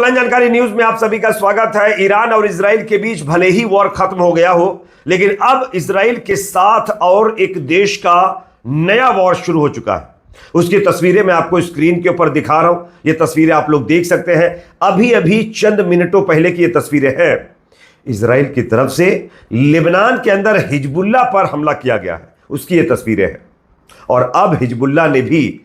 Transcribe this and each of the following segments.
Online जानकारी news में आप सभी का स्वागत है। ईरान और इजराइल के बीच भले ही वॉर खत्म हो गया हो, लेकिन अब इजराइल के साथ और एक देश का नया वॉर शुरू हो चुका है। उसकी तस्वीरें मैं आपको स्क्रीन के ऊपर दिखा रहा हूं। ये तस्वीरें आप लोग देख सकते हैं। अभी अभी चंद मिनटों पहले की ये तस्वीरें हैं। इजराइल की तरफ से लेबनान के अंदर हिजबुल्लाह पर हमला किया गया है, उसकी ये तस्वीरें हैं। और अब हिजबुल्लाह ने भी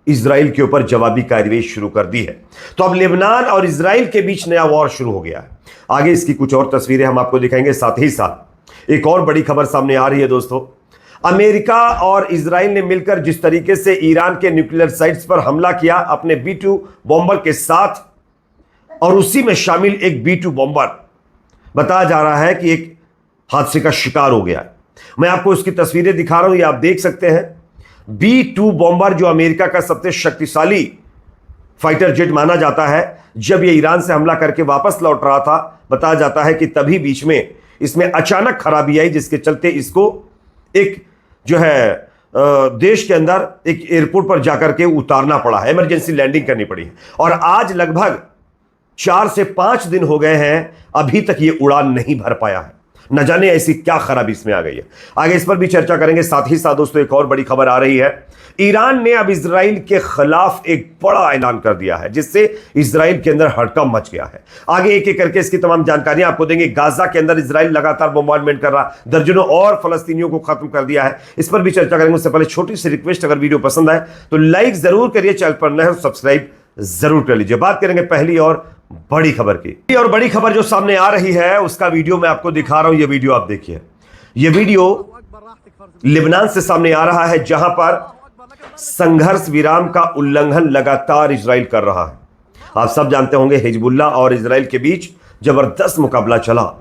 इजराइल के ऊपर जवाबी कार्रवाई शुरू कर दी है। तो अब लेबनान और इजराइल के बीच नया वॉर शुरू हो गया है। आगे इसकी कुछ और तस्वीरें हम आपको दिखाएंगे। साथ ही साथ एक और बड़ी खबर सामने आ रही है दोस्तों। अमेरिका और इजराइल ने मिलकर जिस तरीके से ईरान के न्यूक्लियर साइट्स पर हमला किया अपने B-2 बॉम्बर के साथ, और उसी में शामिल एक B-2 बॉम्बर बताया जा रहा है कि एक हादसे का शिकार हो गया है। मैं आपको उसकी तस्वीरें दिखा रहा हूं, ये आप देख सकते हैं। B-2 बॉम्बर जो अमेरिका का सबसे शक्तिशाली फाइटर जेट माना जाता है, जब यह ईरान से हमला करके वापस लौट रहा था, बताया जाता है कि तभी बीच में इसमें अचानक खराबी आई, जिसके चलते इसको एक जो है देश के अंदर एक एयरपोर्ट पर जाकर के उतारना पड़ा है, इमरजेंसी लैंडिंग करनी पड़ी है। और आज लगभग 4 से 5 दिन हो गए हैं, अभी तक ये उड़ान नहीं भर पाया है। न जाने ऐसी क्या खराबी इसमें आ गई है। आगे इस पर भी चर्चा करेंगे। साथ ही साथ दोस्तों एक और बड़ी खबर आ रही है। ईरान ने अब इजराइल के खिलाफ एक बड़ा ऐलान कर दिया है, जिससे इजराइल के अंदर हड़कंप मच गया है। आगे एक एक करके इसकी तमाम जानकारियां आपको देंगे। गाजा के अंदर इजराइल लगातार बॉम्बार्डमेंट कर रहा, दर्जनों और फलस्तीनियों को खत्म कर दिया है। इस पर भी चर्चा करेंगे। उससे पहले छोटी सी रिक्वेस्ट, अगर वीडियो पसंद आए तो लाइक जरूर करिए, चैनल पर नए हो सब्सक्राइब जरूर कर लीजिए। बात करेंगे पहली और बड़ी खबर की। और बड़ी खबर जो सामने आ रही है उसका वीडियो मैं आपको दिखा रहा हूं। ये वीडियो आप देखिए। ये वीडियो लेबनान से सामने आ रहा है, जहां पर संघर्ष विराम का उल्लंघन लगातार इजराइल कर रहा है। आप सब जानते होंगे हिजबुल्लाह और इजराइल के बीच जबरदस्त मुकाबला चला,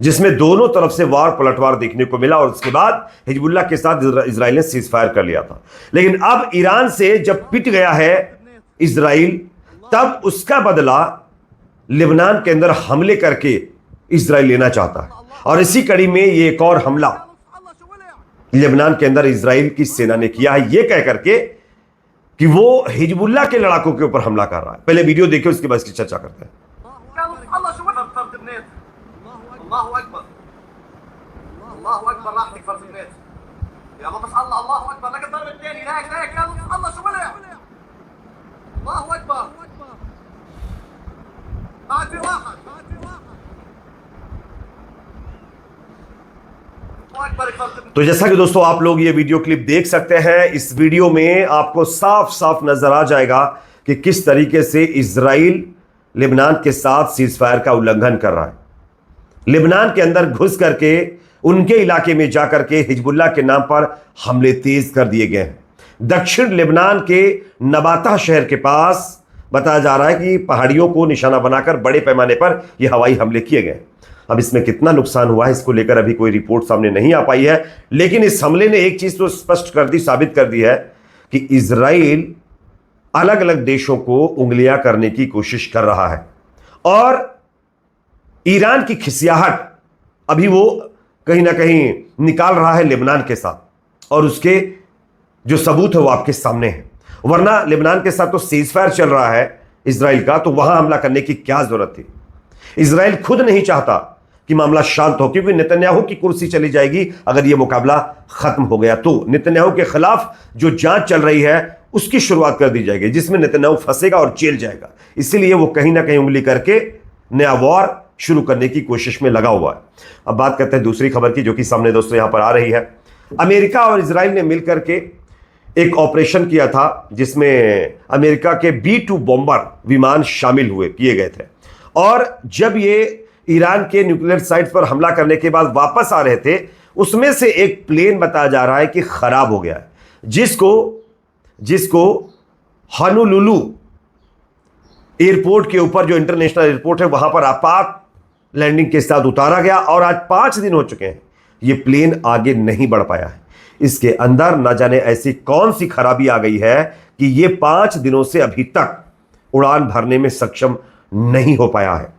जिसमें दोनों तरफ से वार पलटवार देखने को मिला, और उसके बाद हिजबुल्लाह के साथ इजराइल ने सीज फायर कर लिया था। लेकिन अब ईरान से जब पिट गया है इजराइल, तब उसका बदला लेबनान के अंदर हमले करके इजराइल लेना चाहता है। और इसी कड़ी में ये एक और हमला लेबनान के अंदर इजराइल की सेना ने किया है, ये कह करके कि वो हिजबुल्लाह के लड़ाकों के ऊपर हमला कर रहा है। पहले वीडियो देखिए, उसके बाद इसकी चर्चा करते हैं। तो जैसा कि दोस्तों आप लोग ये वीडियो क्लिप देख सकते हैं, इस वीडियो में आपको साफ साफ नजर आ जाएगा कि किस तरीके से इजराइल लेबनान के साथ सीज फायर का उल्लंघन कर रहा है। लेबनान के अंदर घुस करके उनके इलाके में जाकर के हिजबुल्लाह के नाम पर हमले तेज कर दिए गए हैं। दक्षिण लेबनान के नबाता शहर के पास बताया जा रहा है कि पहाड़ियों को निशाना बनाकर बड़े पैमाने पर यह हवाई हमले किए गए। अब इसमें कितना नुकसान हुआ है, इसको लेकर अभी कोई रिपोर्ट सामने नहीं आ पाई है, लेकिन इस हमले ने एक चीज तो स्पष्ट कर दी, साबित कर दी है कि इजराइल अलग अलग देशों को उंगलियां करने की कोशिश कर रहा है। और ईरान की खिसियाहट अभी वो कहीं ना कहीं निकाल रहा है लेबनान के साथ, और उसके जो सबूत है वो आपके सामने है। वरना लेबनान के साथ तो सीज फायर चल रहा है इजराइल का, तो वहां हमला करने की क्या जरूरत थी। इजराइल खुद नहीं चाहता कि मामला शांत हो, क्योंकि नेतन्याहू की कुर्सी चली जाएगी अगर यह मुकाबला खत्म हो गया। तो नेतन्याहू के खिलाफ जो जांच चल रही है उसकी शुरुआत कर दी जाएगी, जिसमें नेतन्याहू फंसेगा और जेल जाएगा। इसीलिए वो कहीं ना कहीं उंगली करके नया वॉर शुरू करने की कोशिश में लगा हुआ है। अब बात करते हैं दूसरी खबर की, जो कि सामने दोस्तों यहां पर आ रही है। अमेरिका और इजराइल ने मिलकर के एक ऑपरेशन किया था, जिसमें अमेरिका के B-2 बॉम्बर विमान शामिल किए गए थे। और जब ये ईरान के न्यूक्लियर साइट्स पर हमला करने के बाद वापस आ रहे थे, उसमें से एक प्लेन बताया जा रहा है कि खराब हो गया है, जिसको होनोलुलु एयरपोर्ट के ऊपर, जो इंटरनेशनल एयरपोर्ट है, वहां पर आपात लैंडिंग के साथ उतारा गया। और आज 5 दिन हो चुके हैं, ये प्लेन आगे नहीं बढ़ पाया है। इसके अंदर न जाने ऐसी कौन सी खराबी आ गई है कि ये 5 दिनों से अभी तक उड़ान भरने में सक्षम नहीं हो पाया है।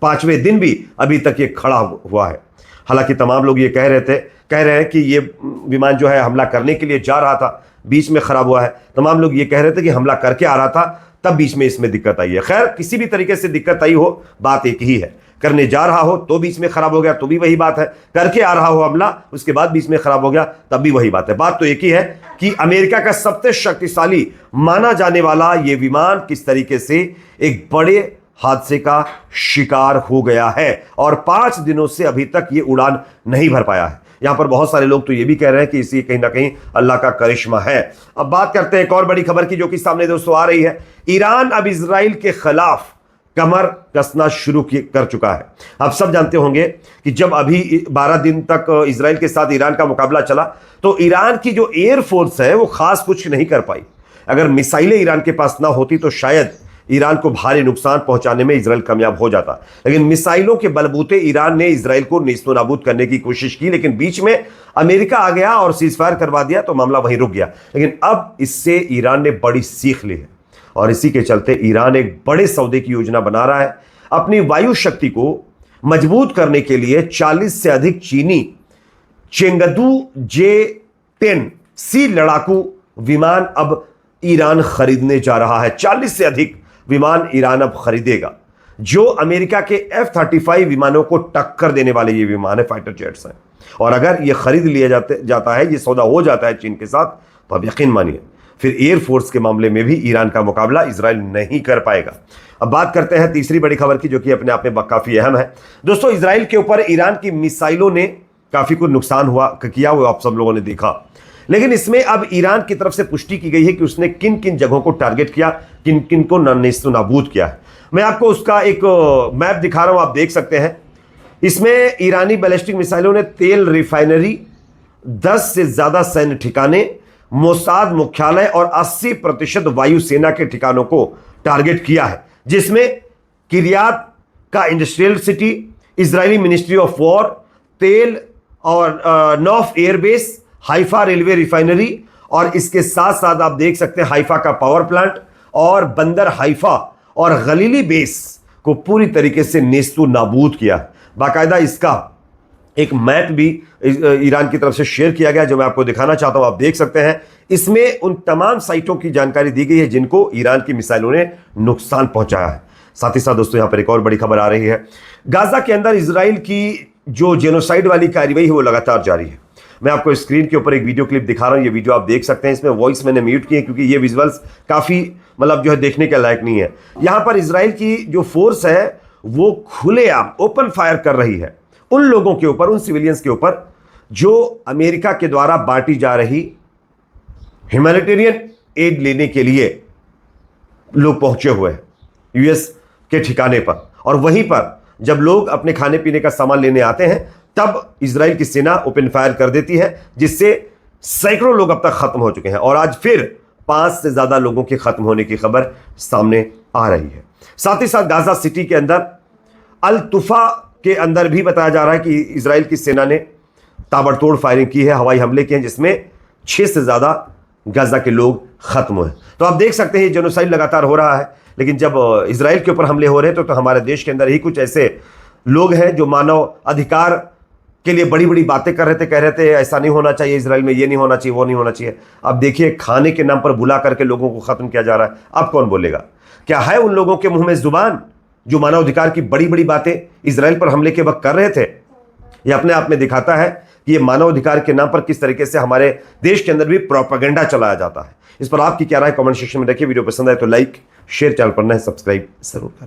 5वें दिन भी अभी तक ये खड़ा हुआ है। हालांकि तमाम लोग ये कह रहे हैं कि ये विमान जो है हमला करने के लिए जा रहा था, बीच में खराब हुआ है। तमाम लोग ये कह रहे थे कि हमला करके आ रहा था, तब बीच में इसमें दिक्कत आई है। खैर, किसी भी तरीके से दिक्कत आई हो, बात एक ही है। करने जा रहा हो तो बीच में खराब हो गया तो भी वही बात है, करके आ रहा हो हमला उसके बाद बीच में खराब हो गया तब भी वही बात है। बात तो एक ही है कि अमेरिका का सबसे शक्तिशाली माना जाने वाला यह विमान किस तरीके से एक बड़े हादसे का शिकार हो गया है और 5 दिनों से अभी तक यह उड़ान नहीं भर पाया है। यहां पर बहुत सारे लोग तो यह भी कह रहे हैं कि इसी कहीं ना कहीं अल्लाह का करिश्मा है। अब बात करते हैं एक और बड़ी खबर की जो कि सामने दोस्तों आ रही है। ईरान अब इजराइल के खिलाफ कमर कसना शुरू कर चुका है। आप सब जानते होंगे कि जब अभी 12 दिन तक इजराइल के साथ ईरान का मुकाबला चला तो ईरान की जो एयरफोर्स है वो खास कुछ नहीं कर पाई। अगर मिसाइलें ईरान के पास ना होती तो शायद ईरान को भारी नुकसान पहुंचाने में इजराइल कामयाब हो जाता, लेकिन मिसाइलों के बलबूते ईरान ने इजराइल को नेस्तनाबूद करने की कोशिश की, लेकिन बीच में अमेरिका आ गया और सीजफायर करवा दिया तो मामला वहीं रुक गया। लेकिन अब इससे ईरान ने बड़ी सीख ली है और इसी के चलते ईरान एक बड़े सौदे की योजना बना रहा है। अपनी वायु शक्ति को मजबूत करने के लिए 40 से अधिक चीनी चेंगदू J-10C लड़ाकू विमान अब ईरान खरीदने जा रहा है। 40 से अधिक विमान ईरान अब खरीदेगा, जो अमेरिका के F-35 विमानों को टक्कर देने वाले ये विमान है, फाइटर जेट्स हैं। और अगर ये खरीद लिया जाता है, ये सौदा हो जाता है चीन के साथ, तो अब यकीन मानिए फिर एयरफोर्स के मामले में भी ईरान का मुकाबला इजराइल नहीं कर पाएगा। अब बात करते हैं तीसरी बड़ी खबर की जो कि अपने आप में काफी अहम है। दोस्तों, इजराइल के ऊपर ईरान की मिसाइलों ने काफी कुछ नुकसान किया वो आप सब लोगों ने देखा, लेकिन इसमें अब ईरान की तरफ से पुष्टि की गई है कि उसने किन किन जगहों को टारगेट किया, किन किन को नेस्तनाबूद किया है। मैं आपको उसका एक मैप दिखा रहा हूं, आप देख सकते हैं। इसमें ईरानी बैलिस्टिक मिसाइलों ने तेल रिफाइनरी, 10 से ज्यादा सैन्य ठिकाने, मोसाद मुख्यालय और 80% वायुसेना के ठिकानों को टारगेट किया है, जिसमें किरियात का industrial city, Israeli ministry of war, तेल और नॉफ एयरबेस, हाइफा रेलवे रिफाइनरी और इसके साथ साथ आप देख सकते हैं हाइफा का पावर प्लांट और बंदर हाइफा और गलीली बेस को पूरी तरीके से नेस्तु नाबूद किया। बाकायदा इसका एक मैप भी ईरान की तरफ से शेयर किया गया जो मैं आपको दिखाना चाहता हूं, आप देख सकते हैं। इसमें उन तमाम साइटों की जानकारी दी गई है जिनको ईरान की मिसाइलों ने नुकसान पहुंचाया है। साथ ही साथ दोस्तों यहां पर एक और बड़ी खबर आ रही है। गाजा के अंदर इजराइल की जो जेनोसाइड वाली कार्रवाई है वो लगातार जारी है। मैं आपको स्क्रीन के ऊपर एक वीडियो क्लिप दिखा रहा हूं, ये वीडियो आप देख सकते हैं। इसमें वॉइस मैंने म्यूट की है क्योंकि ये विजुअल्स काफी मतलब जो है देखने के लायक नहीं है। यहां पर इजराइल की जो फोर्स है वो खुलेआम ओपन फायर कर रही है उन लोगों के ऊपर, उन सिविलियंस के ऊपर जो अमेरिका के द्वारा बांटी जा रही ह्यूमैनिटेरियन एड लेने के लिए लोग पहुंचे हुए हैं यूएस के ठिकाने पर। और वहीं पर जब लोग अपने खाने पीने का सामान लेने आते हैं तब इजराइल की सेना ओपन फायर कर देती है, जिससे सैकड़ों लोग अब तक खत्म हो चुके हैं और आज फिर 5 से ज्यादा लोगों के खत्म होने की खबर सामने आ रही है। साथ ही साथ गाजा सिटी के अंदर अल तुफा के अंदर भी बताया जा रहा है कि इजराइल की सेना ने ताबड़तोड़ फायरिंग की है, हवाई हमले किए हैं, जिसमें 6 से ज्यादा गाजा के लोग खत्म हुए। तो आप देख सकते हैं ये जेनोसाइड लगातार हो रहा है, लेकिन जब इजराइल के ऊपर हमले हो रहे हैं तो हमारे देश के अंदर ही कुछ ऐसे लोग हैं जो मानव अधिकार के लिए बड़ी बड़ी बातें कर रहे थे, कह रहे थे ऐसा नहीं होना चाहिए, इजराइल में ये नहीं होना चाहिए, वो नहीं होना चाहिए। अब देखिए खाने के नाम पर बुला करके लोगों को खत्म किया जा रहा है। अब कौन बोलेगा? क्या है उन लोगों के मुंह में जुबान जो मानवाधिकार की बड़ी बड़ी बातें इजराइल पर हमले के वक्त कर रहे थे? यह अपने आप में दिखाता है कि यह मानवाधिकार के नाम पर किस तरीके से हमारे देश के अंदर भी प्रोपेगेंडा चलाया जाता है। इस पर आपकी क्या राय कमेंट सेक्शन में रखिए। वीडियो पसंद आए तो लाइक शेयर, चैनल पर नए सब्सक्राइब जरूर करें।